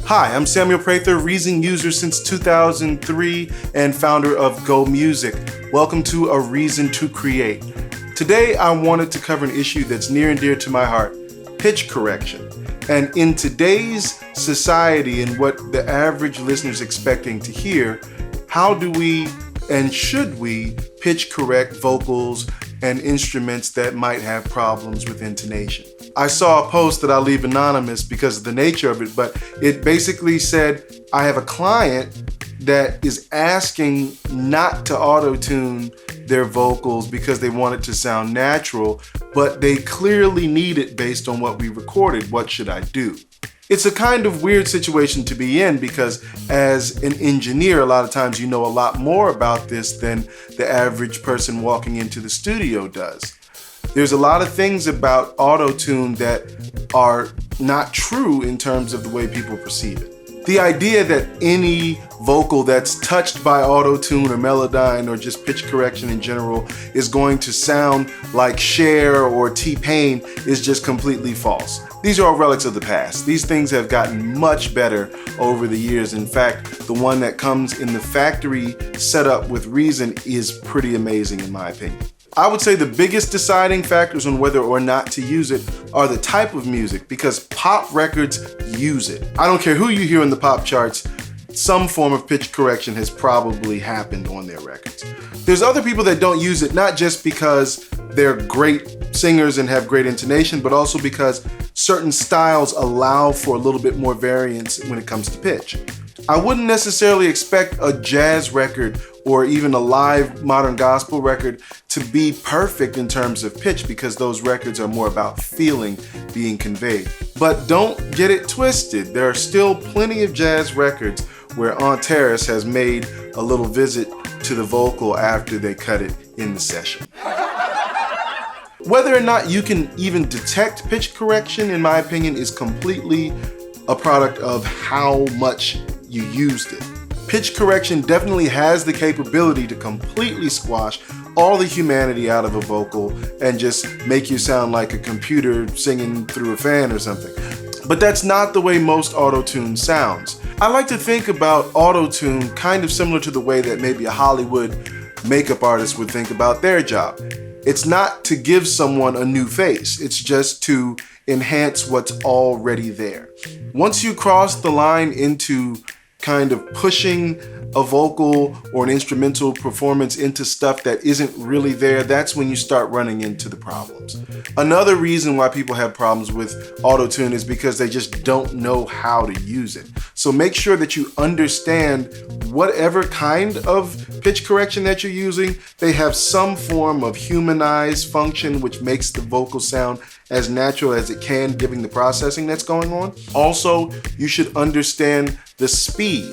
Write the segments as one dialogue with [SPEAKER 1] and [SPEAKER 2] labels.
[SPEAKER 1] Hi, I'm Samuel Prather, Reason user since 2003 and founder of Go Music. Welcome to A Reason to Create. Today I wanted to cover an issue that's near and dear to my heart, pitch correction. And in today's society and what the average listener is expecting to hear, how do we and should we pitch correct vocals and instruments that might have problems with intonation? I saw a post that I'll leave anonymous because of the nature of it, but it basically said, I have a client that is asking not to auto-tune their vocals because they want it to sound natural, but they clearly need it based on what we recorded. What should I do? It's a kind of weird situation to be in because as an engineer, a lot of times you know a lot more about this than the average person walking into the studio does. There's a lot of things about Autotune that are not true in terms of the way people perceive it. The idea that any vocal that's touched by Autotune or Melodyne or just pitch correction in general is going to sound like Cher or T-Pain is just completely false. These are all relics of the past. These things have gotten much better over the years. In fact, the one that comes in the factory setup with Reason is pretty amazing in my opinion. I would say the biggest deciding factors on whether or not to use it are the type of music, because pop records use it. I don't care who you hear in the pop charts, some form of pitch correction has probably happened on their records. There's other people that don't use it, not just because they're great singers and have great intonation, but also because certain styles allow for a little bit more variance when it comes to pitch. I wouldn't necessarily expect a jazz record or even a live modern gospel record to be perfect in terms of pitch because those records are more about feeling being conveyed. But don't get it twisted. There are still plenty of jazz records where Aunt Terrace has made a little visit to the vocal after they cut it in the session. Whether or not you can even detect pitch correction, in my opinion, is completely a product of how much you used it. Pitch correction definitely has the capability to completely squash all the humanity out of a vocal and just make you sound like a computer singing through a fan or something. But that's not the way most Autotune sounds. I like to think about Autotune kind of similar to the way that maybe a Hollywood makeup artist would think about their job. It's not to give someone a new face, it's just to enhance what's already there. Once you cross the line into kind of pushing a vocal or an instrumental performance into stuff that isn't really there, that's when you start running into the problems. Another reason why people have problems with Autotune is because they just don't know how to use it. So make sure that you understand whatever kind of pitch correction that you're using, they have some form of humanized function which makes the vocal sound as natural as it can, given the processing that's going on. Also, you should understand the speed.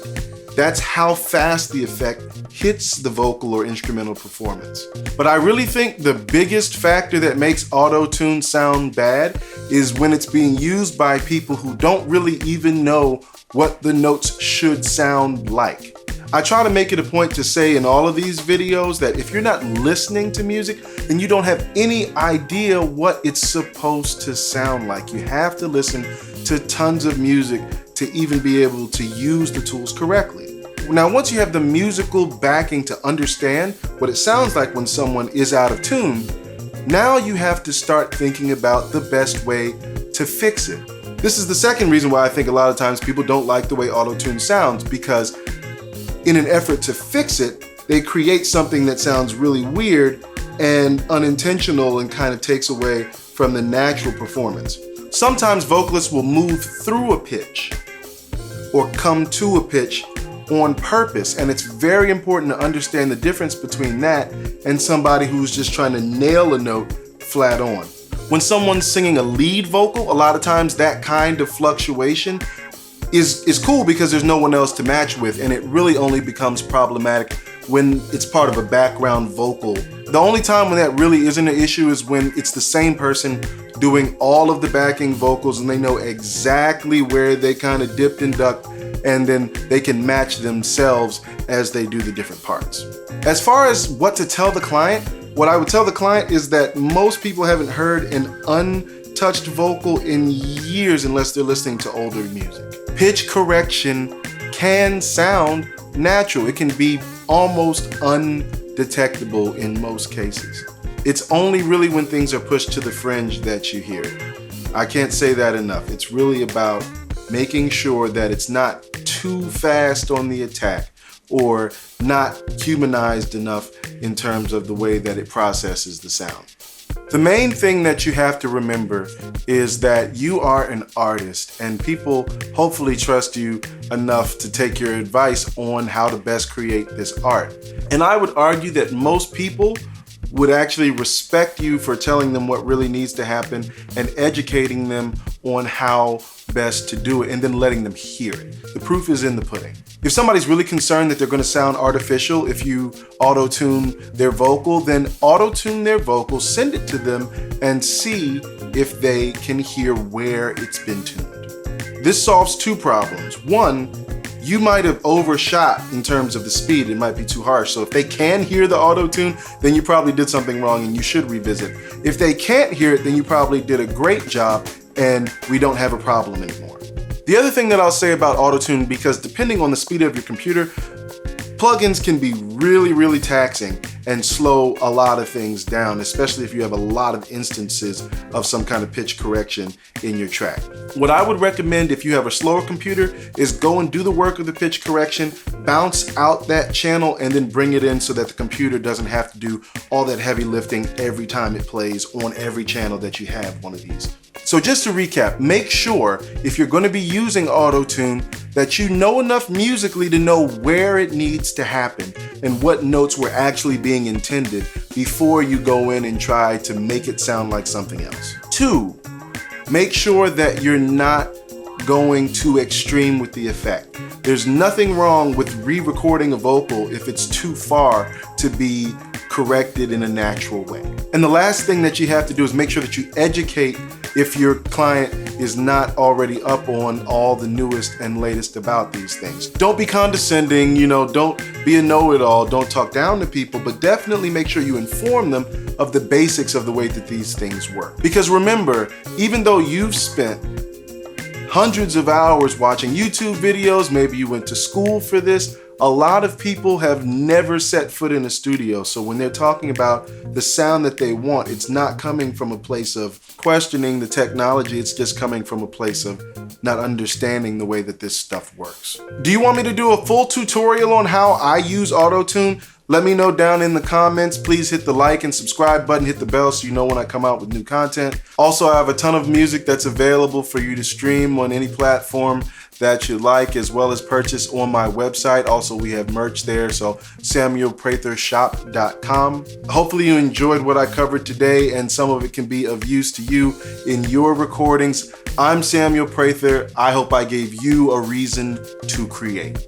[SPEAKER 1] That's how fast the effect hits the vocal or instrumental performance. But I really think the biggest factor that makes Autotune sound bad is when it's being used by people who don't really even know what the notes should sound like. I try to make it a point to say in all of these videos that if you're not listening to music, then you don't have any idea what it's supposed to sound like. You have to listen to tons of music to even be able to use the tools correctly. Now, once you have the musical backing to understand what it sounds like when someone is out of tune, now you have to start thinking about the best way to fix it. This is the second reason why I think a lot of times people don't like the way Autotune sounds, because in an effort to fix it, they create something that sounds really weird and unintentional and kind of takes away from the natural performance. Sometimes vocalists will move through a pitch or come to a pitch on purpose, and it's very important to understand the difference between that and somebody who's just trying to nail a note flat on. When someone's singing a lead vocal, a lot of times that kind of fluctuation is cool because there's no one else to match with, and it really only becomes problematic when it's part of a background vocal. The only time when that really isn't an issue is when it's the same person doing all of the backing vocals and they know exactly where they kind of dipped and ducked, and then they can match themselves as they do the different parts. As far as what to tell the client, what I would tell the client is that most people haven't heard an untouched vocal in years unless they're listening to older music. pitch correction can sound natural. It can be almost undetectable in most cases. It's only really when things are pushed to the fringe that you hear it. I can't say that enough. It's really about making sure that it's not too fast on the attack or not humanized enough in terms of the way that it processes the sound. The main thing that you have to remember is that you are an artist and people hopefully trust you enough to take your advice on how to best create this art. And I would argue that most people would actually respect you for telling them what really needs to happen and educating them on how best to do it and then letting them hear it. The proof is in the pudding. If somebody's really concerned that they're going to sound artificial if you auto-tune their vocal, then auto-tune their vocal, send it to them, and see if they can hear where it's been tuned. This solves two problems. One, you might have overshot in terms of the speed. It might be too harsh. So if they can hear the auto-tune, then you probably did something wrong and you should revisit. If they can't hear it, then you probably did a great job and we don't have a problem anymore. The other thing that I'll say about Autotune, because depending on the speed of your computer, plugins can be really taxing and slow a lot of things down, especially if you have a lot of instances of some kind of pitch correction in your track. What I would recommend if you have a slower computer is go and do the work of the pitch correction, bounce out that channel, and then bring it in so that the computer doesn't have to do all that heavy lifting every time it plays on every channel that you have one of these. So just to recap, make sure if you're going to be using Autotune that you know enough musically to know where it needs to happen and what notes were actually being intended before you go in and try to make it sound like something else. 2, make sure that you're not going too extreme with the effect. There's nothing wrong with re-recording a vocal if it's too far to be corrected in a natural way. And the last thing that you have to do is make sure that you educate if your client is not already up on all the newest and latest about these things. Don't be condescending, don't be a know-it-all, don't talk down to people, but definitely make sure you inform them of the basics of the way that these things work. Because remember, even though you've spent hundreds of hours watching YouTube videos, maybe you went to school for this, a lot of people have never set foot in a studio. So when they're talking about the sound that they want, it's not coming from a place of questioning the technology. It's just coming from a place of not understanding the way that this stuff works. Do you want me to do a full tutorial on how I use Autotune? Let me know down in the comments. Please hit the like and subscribe button, hit the bell so you know when I come out with new content. Also, I have a ton of music that's available for you to stream on any platform that you like, as well as purchase on my website. Also, we have merch there, so SamuelPratherShop.com. Hopefully you enjoyed what I covered today and some of it can be of use to you in your recordings. I'm Samuel Prather. I hope I gave you a reason to create.